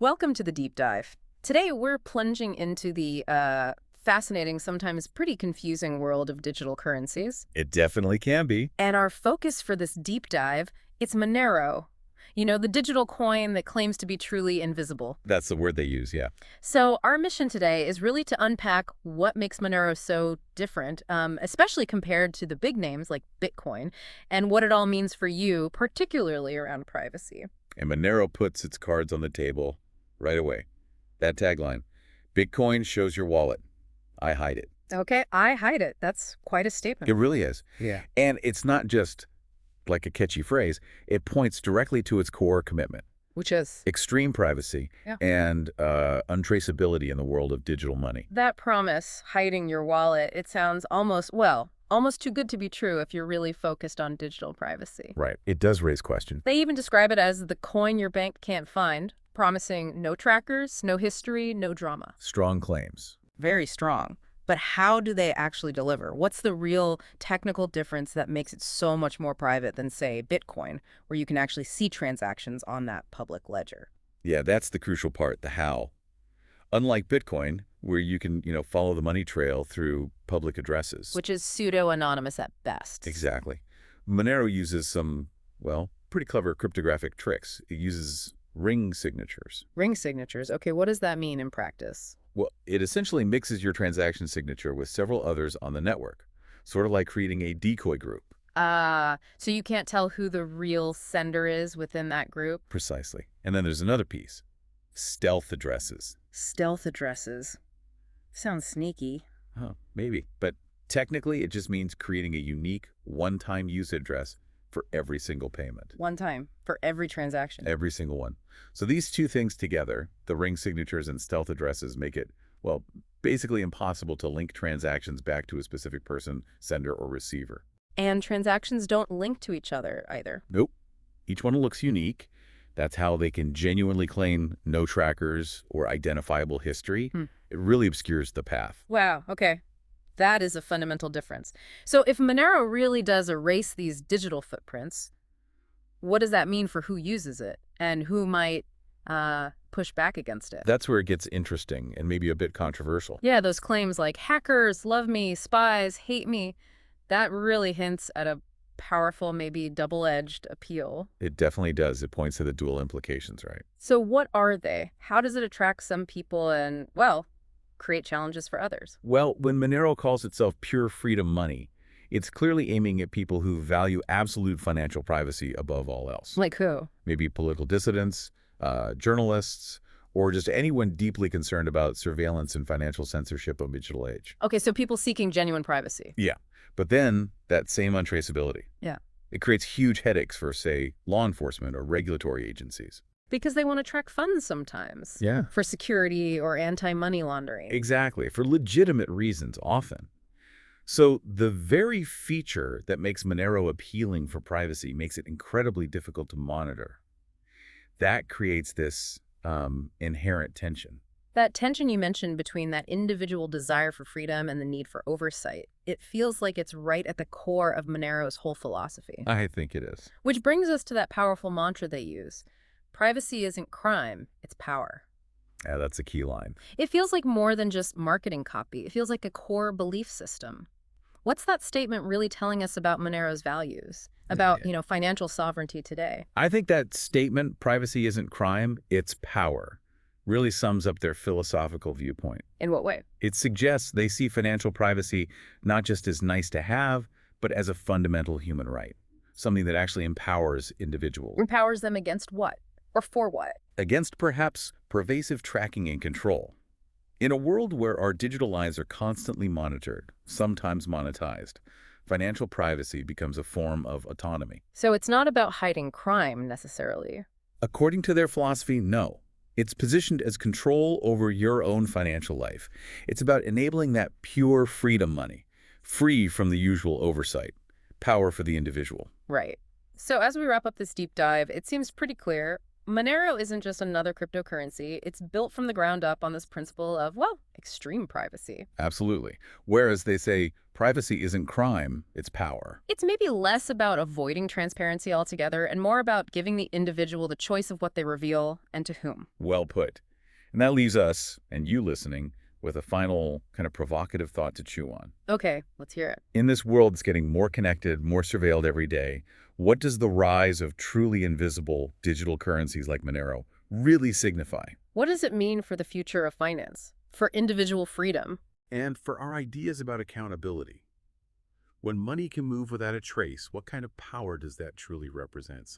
Welcome to the deep dive. Today, we're plunging into the fascinating, sometimes pretty confusing world of digital currencies. It definitely can be. And our focus for this deep dive, it's Monero. You know, the digital coin that claims to be truly invisible. That's the word they use, yeah. So our mission today is really to unpack what makes Monero so different, especially compared to the big names like Bitcoin, and what it all means for you, particularly around privacy. And Monero puts its cards on the table right away. That tagline, Bitcoin shows your wallet. I hide it. Okay, I hide it. That's quite a It statement. really is. Yeah. And it's not just like a catchy phrase. It points directly to its core commitment, Which is extreme privacy Yeah. and untraceability in the world of digital money. that promise, hiding your wallet. It sounds almost too good to be true if you're really focused on digital privacy. Right. It does raise questions. They even describe it as the coin your bank can't find, promising no trackers, no history, no drama. Strong claims. Very strong. But how do they actually deliver? What's the real technical difference that makes it so much more private than, say, Bitcoin, where you can actually see transactions on that public ledger? Yeah, that's the crucial part, the how. Unlike Bitcoin, where you can, follow the money trail through public addresses. Which is pseudo-anonymous at best. Exactly. Monero uses some, pretty clever cryptographic tricks. It uses ring signatures. Ring signatures. Okay, what does that mean in practice? Well, it essentially mixes your transaction signature with several others on the network, sort of like creating a decoy group. So you can't tell who the real sender is within that group? Precisely. And then there's another piece, stealth addresses. Stealth addresses. Sounds sneaky. Huh, maybe. But technically, it just means creating a unique one-time use address for every single payment. One time for every transaction. Every single one. So these two things together, the ring signatures and stealth addresses, make it, basically impossible to link transactions back to a specific person, sender, or receiver. And transactions don't link to each other either. Nope. Each one looks unique. That's how they can genuinely claim no trackers or identifiable history. It really obscures the path. Wow, okay. That is a fundamental difference. So if Monero really does erase these digital footprints, what does that mean for who uses it and who might push back against it? That's where it gets interesting and maybe a bit controversial. Yeah, those claims like hackers love me, spies hate me, that really hints at a powerful, maybe double-edged appeal. It definitely does. It points to the dual implications, right? So what are they? How does it attract some people and, create challenges for others? Well, when Monero calls itself pure freedom money, it's clearly aiming at people who value absolute financial privacy above all else. Like who? Maybe political dissidents, journalists, or just anyone deeply concerned about surveillance and financial censorship of digital age. Okay, so people seeking genuine privacy. Yeah. But then that same untraceability. Yeah. It creates huge headaches for, say, law enforcement or regulatory agencies. Because they want to track funds sometimes. Yeah. For security or anti-money laundering. Exactly. For legitimate reasons, often. So the very feature that makes Monero appealing for privacy makes it incredibly difficult to monitor. That creates this inherent tension. That tension you mentioned between that individual desire for freedom and the need for oversight, it feels like it's right at the core of Monero's whole philosophy. I think it is. Which brings us to that powerful mantra they use. Privacy isn't crime, it's power. Yeah, that's a key line. It feels like more than just marketing copy. It feels like a core belief system. What's that statement really telling us about Monero's values? About, financial sovereignty today? I think that statement, privacy isn't crime, it's power, really sums up their philosophical viewpoint. In what way? It suggests they see financial privacy not just as nice to have, but as a fundamental human right, something that actually empowers individuals. Empowers them against what? Or for what? Against perhaps pervasive tracking and control. In a world where our digital lives are constantly monitored, sometimes monetized, financial privacy becomes a form of autonomy. So it's not about hiding crime, necessarily. According to their philosophy, no. It's positioned as control over your own financial life. It's about enabling that pure freedom money, free from the usual oversight, power for the individual. Right. So as we wrap up this deep dive, it seems pretty clear Monero isn't just another cryptocurrency. It's built from the ground up on this principle of, well, extreme privacy. Absolutely. Whereas they say privacy isn't crime, it's power. It's maybe less about avoiding transparency altogether and more about giving the individual the choice of what they reveal and to whom. Well put. And that leaves us, and you listening, with a final kind of provocative thought to chew on. Okay, let's hear it. In this world that's getting more connected, more surveilled every day, what does the rise of truly invisible digital currencies like Monero really signify? What does it mean for the future of finance? For individual freedom? And for our ideas about accountability. When money can move without a trace, what kind of power does that truly represent?